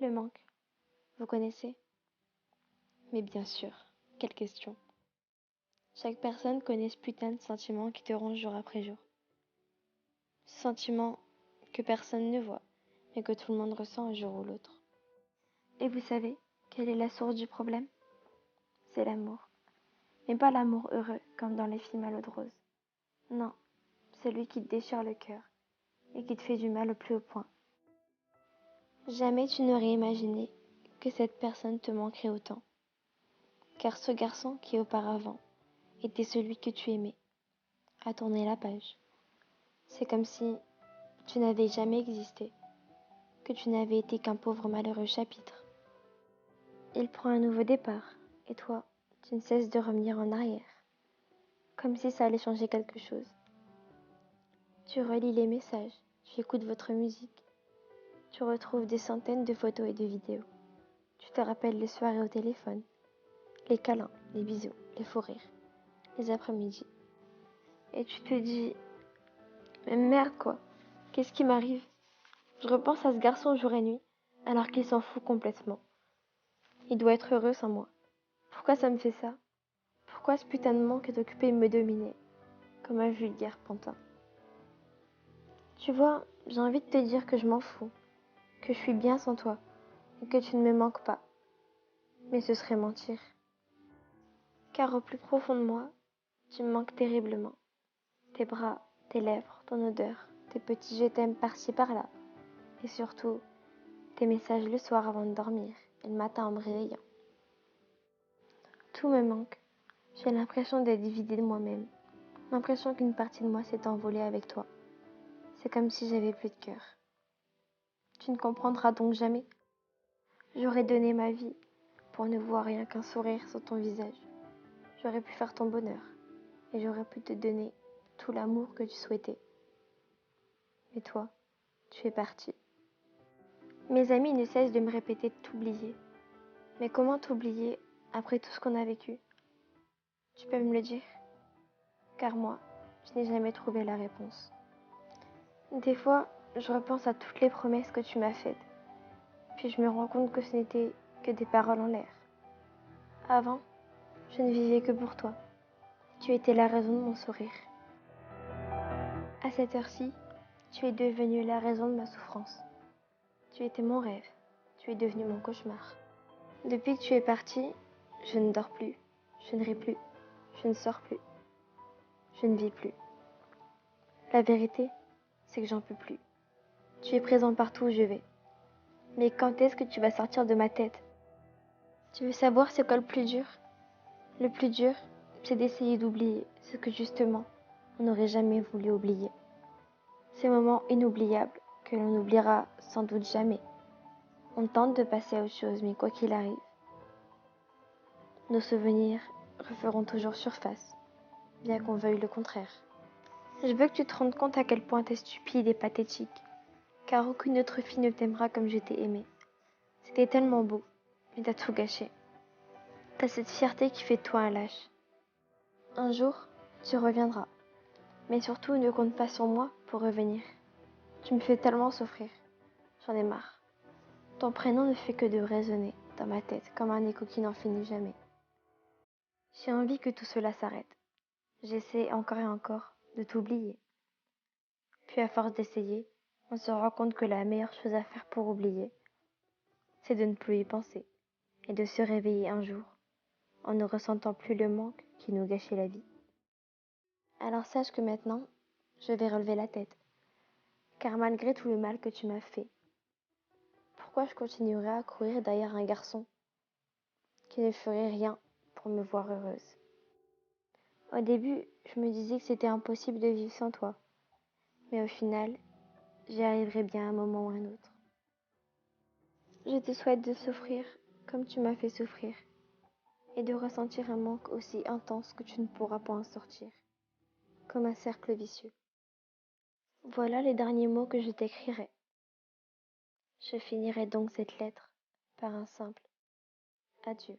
Le manque, vous connaissez? Mais bien sûr, quelle question. Chaque personne connaît ce putain de sentiment qui te ronge jour après jour. Ce sentiment que personne ne voit, mais que tout le monde ressent un jour ou l'autre. Et vous savez, quelle est la source du problème? C'est l'amour. Mais pas l'amour heureux, comme dans les films à l'eau de rose. Non, celui qui te déchire le cœur et qui te fait du mal au plus haut point. Jamais tu n'aurais imaginé que cette personne te manquerait autant. Car ce garçon qui auparavant était celui que tu aimais a tourné la page. C'est comme si tu n'avais jamais existé, que tu n'avais été qu'un pauvre malheureux chapitre. Il prend un nouveau départ, et toi, tu ne cesses de revenir en arrière, comme si ça allait changer quelque chose. Tu relis les messages, tu écoutes votre musique, tu retrouves des centaines de photos et de vidéos. Tu te rappelles les soirées au téléphone, les câlins, les bisous, les fous rires, les après-midi. Et tu te dis, mais merde quoi, qu'est-ce qui m'arrive? Je repense à ce garçon jour et nuit, alors qu'il s'en fout complètement. Il doit être heureux sans moi. Pourquoi ça me fait ça? Pourquoi ce putain de manque est occupé de me dominer, comme un vulgaire pantin? Tu vois, j'ai envie de te dire que je m'en fous, que je suis bien sans toi, et que tu ne me manques pas. Mais ce serait mentir. Car au plus profond de moi, tu me manques terriblement. Tes bras, tes lèvres, ton odeur, tes petits je t'aime par-ci par-là. Et surtout, tes messages le soir avant de dormir et le matin en me réveillant. Tout me manque. J'ai l'impression d'être vidée de moi-même. L'impression qu'une partie de moi s'est envolée avec toi. C'est comme si j'avais plus de cœur. Tu ne comprendras donc jamais. J'aurais donné ma vie pour ne voir rien qu'un sourire sur ton visage. J'aurais pu faire ton bonheur et j'aurais pu te donner tout l'amour que tu souhaitais. Mais toi, tu es parti. Mes amis ne cessent de me répéter de t'oublier. Mais comment t'oublier après tout ce qu'on a vécu? Tu peux me le dire? Car moi, je n'ai jamais trouvé la réponse. Des fois, je repense à toutes les promesses que tu m'as faites. Puis je me rends compte que ce n'était que des paroles en l'air. Avant, je ne vivais que pour toi. Tu étais la raison de mon sourire. À cette heure-ci, tu es devenue la raison de ma souffrance. Tu étais mon rêve. Tu es devenu mon cauchemar. Depuis que tu es parti, je ne dors plus, je ne ris plus, je ne sors plus, je ne vis plus. La vérité, c'est que j'en peux plus. Tu es présent partout où je vais. Mais quand est-ce que tu vas sortir de ma tête? Tu veux savoir c'est quoi le plus dur? Le plus dur, c'est d'essayer d'oublier ce que justement, on n'aurait jamais voulu oublier. Ces moments inoubliables que l'on n'oubliera sans doute jamais. On tente de passer à autre chose, mais quoi qu'il arrive, nos souvenirs referont toujours surface, bien qu'on veuille le contraire. Je veux que tu te rendes compte à quel point t'es stupide et pathétique, car aucune autre fille ne t'aimera comme je t'ai aimé. C'était tellement beau, mais t'as tout gâché. T'as cette fierté qui fait de toi un lâche. Un jour, tu reviendras, mais surtout ne compte pas sur moi pour revenir. Tu me fais tellement souffrir, j'en ai marre. Ton prénom ne fait que de résonner dans ma tête comme un écho qui n'en finit jamais. J'ai envie que tout cela s'arrête. J'essaie encore et encore de t'oublier. Puis à force d'essayer, on se rend compte que la meilleure chose à faire pour oublier, c'est de ne plus y penser et de se réveiller un jour en ne ressentant plus le manque qui nous gâchait la vie. Alors sache que maintenant, je vais relever la tête, car malgré tout le mal que tu m'as fait, pourquoi je continuerais à courir derrière un garçon qui ne ferait rien pour me voir heureuse? Au début, je me disais que c'était impossible de vivre sans toi, mais au final, j'y arriverai bien à un moment ou à un autre. Je te souhaite de souffrir comme tu m'as fait souffrir, et de ressentir un manque aussi intense que tu ne pourras pas en sortir, comme un cercle vicieux. Voilà les derniers mots que je t'écrirai. Je finirai donc cette lettre par un simple adieu.